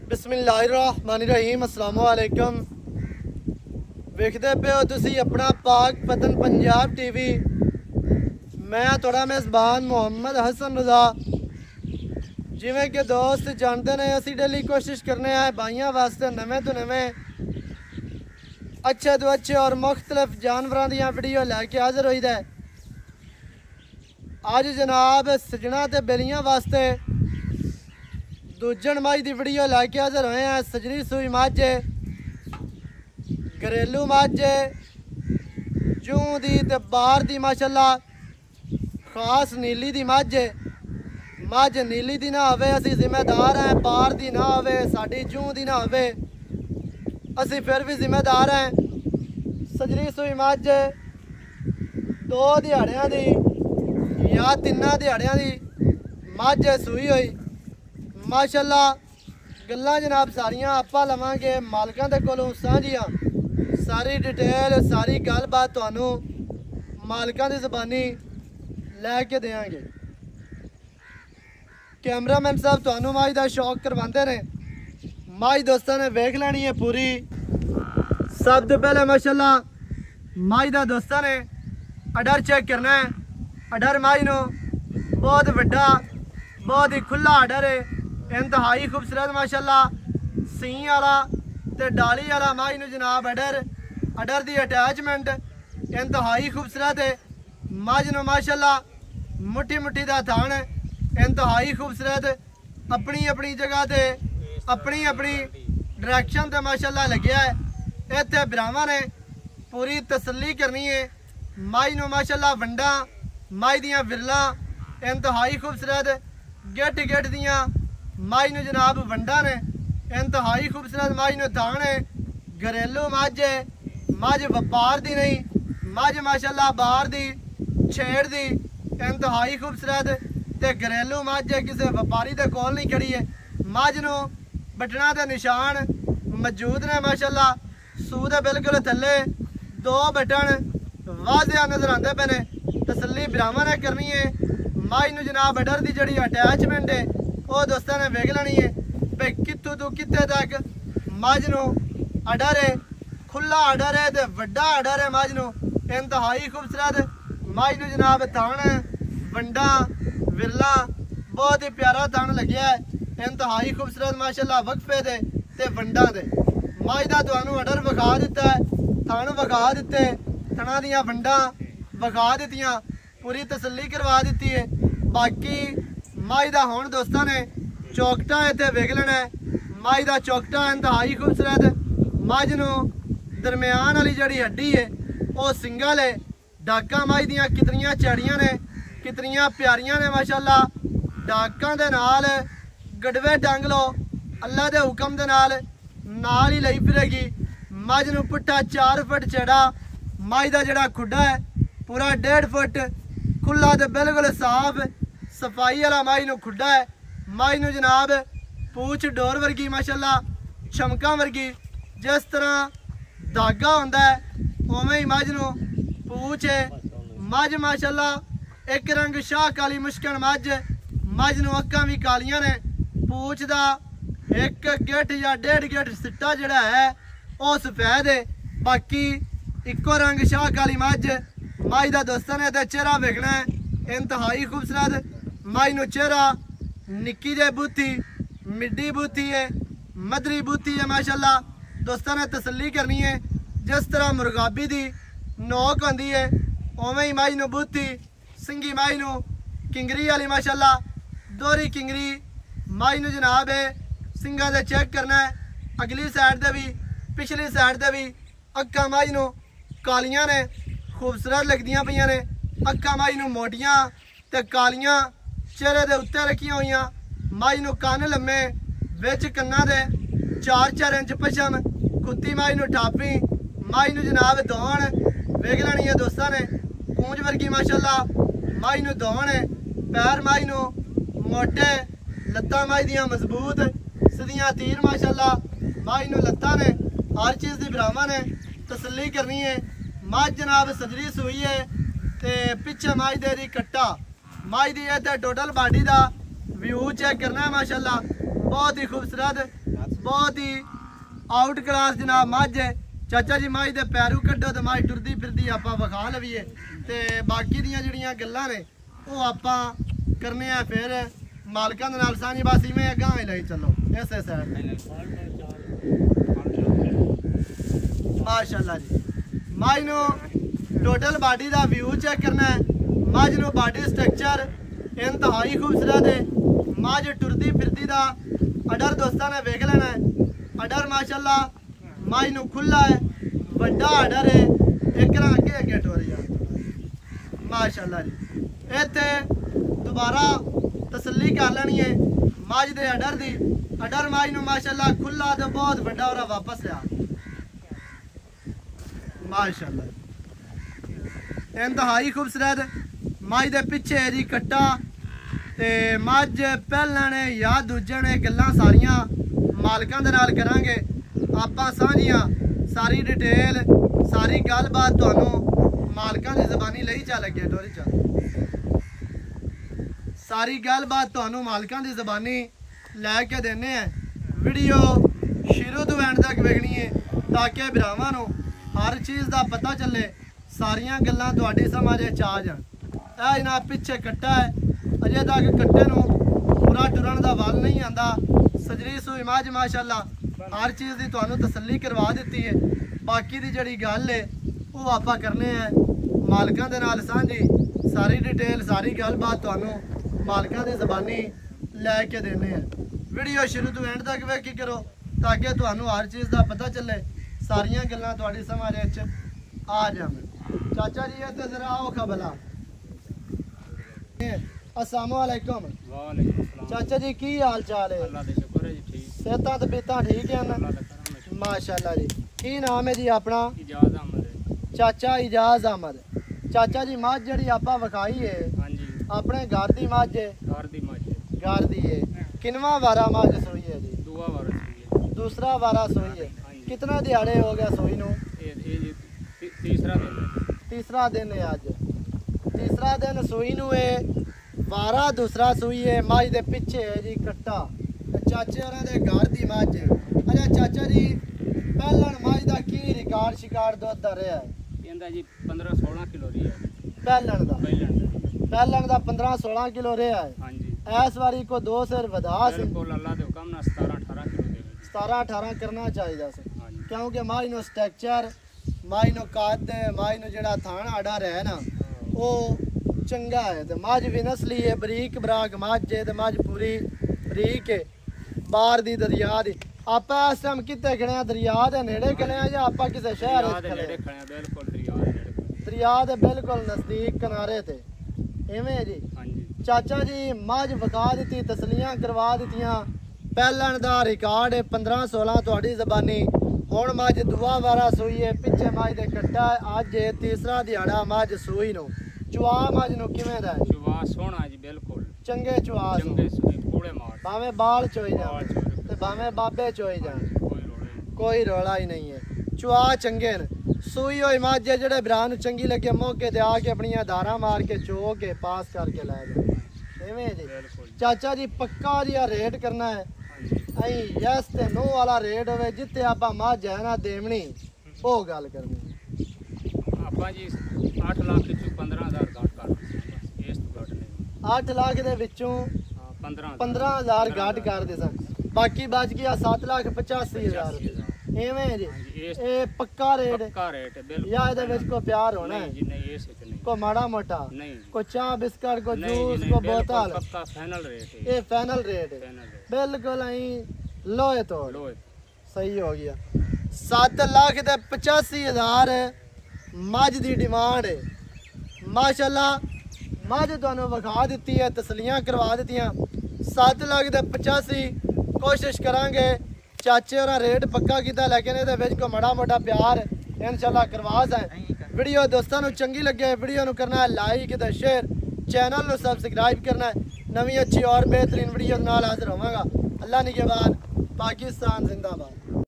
बिस्मिल्लाहिर्रहमानिर्रहीम अस्सलाम वालेकुम। वेखदे पे हो तुसी अपना पाक पतन पंजाब टीवी। मैं थोड़ा मेज़बान मोहम्मद हसन रज़ा। जिमें कि दोस्त जानते ने असी डेली कोशिश करने आए भाइयों वास्ते नवे तो नवे अच्छे तो अच्छे और मुख्तलिफ जानवरों दी वीडियो लैके हाजिर होई दे। अज जनाब सजना ते बेलियां वास्ते दूजन मझ की वीडियो लैके हाजिर होए हैं। सजरी सूई मझ घरेलू मझ जूं दी ते बाहर दी माशाल्लाह खास नीली दी मझ नीली दी ना होवे असी जिम्मेदार हैं, बाहर दी ना होवे साडी जूं दी ना होवे असी फिर भी जिम्मेदार हैं। सजरी सूई मझ 2 दिहाड़ियां दी या 3 दिहाड़ियां दी मझ सूई हुई माशाल्लाह। गल्लां जनाब सारियां आपां लवांगे मालकां दे कोलों सांझियां, सारी डिटेल सारी गलबात तुहानूं मालकां दी ज़बानी लैके देंगे। कैमरामैन साहब तुहानूं मझ दा शौक करवांदे ने। मझ दोस्तां ने वेख लैनी है पूरी। सब तो पहले माशाल्लाह मझ दा दोस्तां ने अडर चेक करना है। अडर मझ नूं बहुत वड्डा बहुत ही खुला अडर है, इंतहाई खूबसूरत माशाल्लाह। सींग वाला ते डाली वाला मझ नूं जनाब अडर दी अटैचमेंट इंतहाई खूबसूरत है। मझ नूं माशाल्लाह मुट्ठी मुट्ठी दा थान इंतहाई खूबसूरत अपनी अपनी जगह ते अपनी अपनी डायरेक्शन ते माशाल्लाह लग्या है। इत्थे भरावां ने पूरी तसल्ली करनी है। मझ नूं माशाल्लाह वंडा मझ दियां विरलां इंतहाई खूबसूरत गेट गेट दियां मझ नूं जनाब वंडा ने इंतहाई खूबसूरत मझ नूं थान है। घरेलू मझ व्यापार दी नहीं, मझ माशाल्लाह बाहर दी छेड़ दी इंतहाई खूबसूरत ते घरेलू मझ किसी व्यापारी दे कोल नहीं खड़ी है। मझ नूं बटना दे निशान मौजूद ने माशाल्लाह। सूह दे बिल्कुल थल्ले 2 बटन वाज़िया नजर आते पे ने। तसल्ली भरावां ने करनी है। मझ नूं जनाब अडर दी जिहड़ी अटैचमेंट है वो दोस्तों ने वेख लेनी है भाई कित्थों तो कित्थे तक मझ नूं अडर है। खुला अडर है ते वड्डा अडर है मझ नूं इंतहाई खूबसूरत। मझ नूं जनाब थान वंडा विरला बहुत ही प्यारा थान लग्या है इंतहाई खूबसूरत माशाल्लाह। वक्फे दे ते वंडा दे मझ दा तुहानूं अडर विखा दिता है, थान विखा दिते, थणा दियां वंडा विखा दित्तियां, पूरी तसल्ली करवा दी है। बाकी मझ दा हुण दोस्तां ने चौकटा इत्थे वेख लेना है। मझ दा चौकटा इंतहाई खूबसूरत। मझ नूं दरम्यान वाली जिहड़ी हड्डी है वो सिंगल है। डाकां मझ दियां कितनियां चैड़ियां ने, कितनियां प्यारियां ने माशाल्लाह। डाकां दे नाल गड़वे टंग लो अल्लाह दे हुक्म दे नाल ही लई फिरेगी। मझ नूं पुट्ठा 4 फुट चौड़ा मझ दा जिहड़ा खुड्डा है पूरा 1.5 फुट खुला ते बिल्कुल साफ सफाई वाला मझ नूं खुड्डा है। मझ नूं जनाब पूछ डोर वर्गी माशाल्लाह, चमका वर्गी जिस तरह धागा होंदा है उवें ही मझ नूं पूछ है। मझ माशाल्लाह एक रंग शाह काली मुश्किल मझ नूं अक्कां भी कालियां ने। पूछ दा एक गेट या 1.5 गेट सिट्टा जिहड़ा है वो सफेद है। बाकी इको रंग शाह काली मझ दा दोस्तां ने ते चेहरा वेखना है इंतहाई खूबसूरत। मझ नूं चेहरा निक्की जे बूथी मिड्डी बूथी है, मदरी बूथी है माशाल्लाह। दोस्तां ने तसल्ली करनी है जिस तरह मुर्गाबी दी नोक होंदी है उवें ही मझ नूं बूथी सिंगी मझ नूं किंगरी वाली माशाल्लाह दोहरी किंगरी मझ नूं जनाब है। सिंगा दे चेक करना है अगली साइड दे भी पिछली साइड दे भी। अक्कां मझ नूं कालियां ने खूबसूरत लगदियां पईयां ने। अक्कां मझ नूं मोटियां ते कालियां चेहरे दे उत्ते रखियां होईयां। मझ नूं कन्न लम्मे विच कन्नां दे 4-4 इंच पछम कुत्ती मझ नूं ठापी। मझ नूं जनाब दौण वेख लैनी है दोस्तां ने कूंज वर्गी माशाल्लाह। मझ नूं दौण है पैर मझ नूं मोटे लत्तां मझ दियां मजबूत सीधियां तीर माशाल्लाह। मझ नूं लत्तां ने हर चीज़ की भरावां ने तसल्ली करनी है। मझ जनाब सजरी सूई है ते पिछे मझ दे दी कट्टा मझ दी टोटल बाडी का व्यू चेक करना है माशाल्लाह बहुत ही खूबसूरत। बहुत ही आउट क्लास जनाब मझ है। चाचा जी मझ दे पैरू कड्डो तो मझ टुरदी फिरदी आपां विखा लवीए ते बाकी दियां जिहड़ियां गल्लां ने वो आपां करने आ फिर मालकां दे नाल सांझी। बस इवें अगां ही लई चलो इस साइड माशाअल्लाह जी। मझ नूं टोटल बाडी दा व्यू चेक करना है। मझ नूं बाडी स्ट्रक्चर इंतहाई खूबसूरत है। मझ टुरदी फिरदी दा अडर दोस्तां ने वेख लेना है। अडर माशाअल्लाह मझ नूं खुला है, वड्डा अडर है। एक अगे अगे टोरी जा माशाअल्लाह जी। इत्थे दोबारा तसल्ली कर लेनी है मझ दे अडर दी। अडर मझ नूं माशाअल्लाह खुला ते बहुत वड्डा और वापस लिया माशाअल्लाह। इंतहाई खूबसूरत मझ दे पिछे जी कट्टा ते मझ पहला ने या दूजे ने गल्लां सारियां मालकां दे नाल करांगे आपां सांझियां। सारी डिटेल सारी गलबात तुहानूं मालकां दी ज़बानी लई चा लगे टोरी चा। सारी गलबात तुहानूं मालकां दी ज़बानी लैके देने हैं। वीडियो शुरू तो एंड तक वेखनी है ताकि भरावां नूं हर चीज़ का पता चले, सारिया गल्लां तुहाडी समझ च आ जाण। यह जनाब पिछे कट्टा है, अजे तक कट्टे नूं पूरा टुरन का वल नहीं आंदा। सजरी सूई मझ माशाअल्लाह हर चीज़ की तुहानूं तसल्ली करवा दी है। बाकी की जिहड़ी गल है वो आपां करने हैं मालकां दे नाल सांझी। सारी डिटेल सारी गलबात तुहानूं मालकां दी ज़बानी लैके देने हैं। वीडियो शुरू तो एंड तक वेखी करो ताकि तुहानूं हर चीज़ का पता चले, सारिया गल्लां तुहाडी समझ च आ जावन। चाचा जी इत्थे जरा आओ खबला। अस्सलाम वालेकुम। वालेकुम अस्सलाम। चाचा जी की हाल चाल है? अल्लाह दे शुक्र है जी ठीक। सेहतां तबीयतां ठीक हैं ना? माशाअल्लाह जी। की नाम है जी अपना? इजाज़ अहमद है। चाचा इजाज़ अहमद। चाचा जी मझ जिहड़ी आपां विखाई है हां जी अपने घर दी मझ है? घर दी मझ है। घर दी है। किनवा वारा मझ सोई है जी? दुआ वारस हुई है। दूसरा वारा सोई है। कितना दिहाड़े हो गया सोई नूं? ये जी तीसरा दिन है। तीसरा दिन है अज। तीसरा दिन सूई नूं है, वारा दूसरा सूई है। मझ दे पिछे है जी कट्टा ते चाचे होरां दे घर दी मझ है। अच्छा चाचा जी पहलन मझ दा की रिकॉर्ड शिकार दुध दा रहा है? इंदा जी 15-16 किलो रही है। पहलन दा पहले पहलन दा 15-16 किलो रहा है। हां जी इस वारी को दो सिर वधा सी। बिल्कुल अल्लाह दे हुक्म नाल 17-18 किलो दे। 17-18 करना चाहिए सी हां जी क्योंकि मझ नूं स्ट्रक्चर मझ नूं कद मझ नूं जिहड़ा थान आड़ा रहा ना वो चंगा है। तो मझ भी नस्ली है, बरीक बराक मझ है तो मझ पूरी बरीक है। बाहर दी दरिया दी आपां इस टाइम कित्ते खड़े हैं? दरिया दे नेड़े खड़े हैं या आपां किसी शहर दरिया च दे खड़े नेड़े हैं? खड़े हैं, बिल्कुल दरिया दे नेड़े। दरिया दे बिल्कुल नज़दीक किनारे ते इवें जी। हां जी चाचा जी मझ विखा दी, तसलियां करवा दित्तियां। पहलन दा रिकॉर्ड है 15-16 तुहाडी ज़बानी। हुण मझ दुआ वारा सूई है, पिछे मझ दे कट्टा है। अज तीसरा दिहाड़ा मझ सूई नूं। चुआ मझ नूं किवें दा है? चुवा सोहना जी बिल्कुल चंगे चुआ चंगे सुई पूरे मार भावें बाल चोई बाल जाण चोई ते भावें बाबे चोई जाण, कोई रोड़ा नहीं। कोई रौला ही नहीं है। चुआ चंगे न। सूई होई मझ है, जेहड़े भरा नूं चंगी लगे मौके ते आके अपनियां धारां मार के चो के पास करके लै जाओ इवें जी। बिल्कुल चाचा जी पक्का जिहा रेट करना है हां जी अं यस ते नो वाला रेट होवे जिथे आपां मझ है ना देवनी वो गल करनी। ਆਪਾਂ ਜੀ 8 ਲੱਖ ਵਿੱਚੋਂ 15000 ਘੱਟ ਕਰ ਦਿੱਤੇ ਬਸ ਇਸ ਤੋਂ ਘੱਟ ਨਹੀਂ। 8 ਲੱਖ ਦੇ ਵਿੱਚੋਂ ਹਾਂ 15000 ਘੱਟ ਕਰਦੇ ਸਨ, ਬਾਕੀ ਬਚ ਗਿਆ 7,85,000 ਇਵੇਂ ਜੀ। ਇਸ ਇਹ ਪੱਕਾ ਰੇਟ ਪੱਕਾ ਰੇਟ ਹੈ ਬਿਲਕੁਲ। ਜਾਂ ਇਹਦੇ ਵਿੱਚ ਕੋਈ ਪਿਆਰ ਹੋਣਾ ਹੈ? ਨਹੀਂ ਜੀ ਨਹੀਂ ਇਸ ਵਿੱਚ ਨਹੀਂ। ਕੋਈ ਮਾੜਾ ਮੋਟਾ ਨਹੀਂ ਕੋਈ ਚਾਹ ਬਿਸਕਟ ਕੋਈ ਨਹੀਂ ਜੂਸ ਜੀ, ਕੋਈ ਨਹੀਂ, ਬਿਲकुल ਬੋਤਲ? ਪੱਕਾ ਫਾਈਨਲ ਰੇਟ ਹੈ। ਇਹ ਫਾਈਨਲ ਰੇਟ ਹੈ ਫਾਈਨਲ ਰੇਟ ਬਿਲਕੁਲ ਅਹੀਂ ਲੋਹੇ ਤੋੜ। ਲੋ ਸਹੀ ਹੋ ਗਿਆ। 7,85,000 ਮੱਝ ਦੀ ਡਿਮਾਂਡ ਹੈ। ਮਾਸ਼ਾਅੱਲਾ ਮੱਝ ਤੁਹਾਨੂੰ ਵਿਖਾ ਦਿੱਤੀ ਹੈ, ਤਸਲੀਆਂ ਕਰਵਾ ਦਿੱਤੀਆਂ। 7,85,000 ਕੋਸ਼ਿਸ਼ ਕਰਾਂਗੇ ਚਾਚੇ ਹੋਰਾਂ ਰੇਟ ਪੱਕਾ ਕੀਤਾ, ਲੇਕਿਨ ਇਹਦੇ ਵਿੱਚ ਕੋਈ ਮਾੜਾ ਮੋਟਾ ਪਿਆਰ ਇਨਸ਼ਾਅੱਲਾ ਕਰਵਾ ਸਾਂ। ਵੀਡੀਓ ਦੋਸਤਾਂ ਨੂੰ ਚੰਗੀ ਲੱਗੇ ਵੀਡੀਓ ਨੂੰ ਕਰਨਾ ਹੈ ਲਾਈਕ ਤੇ ਸ਼ੇਅਰ, ਚੈਨਲ ਨੂੰ ਸਬਸਕ੍ਰਾइब करना है। नवी अच्छी और बेहतरीन वीडियो नाल हाजिर होवांगा। अल्लाह निगहबान। पाकिस्तान जिंदाबाद।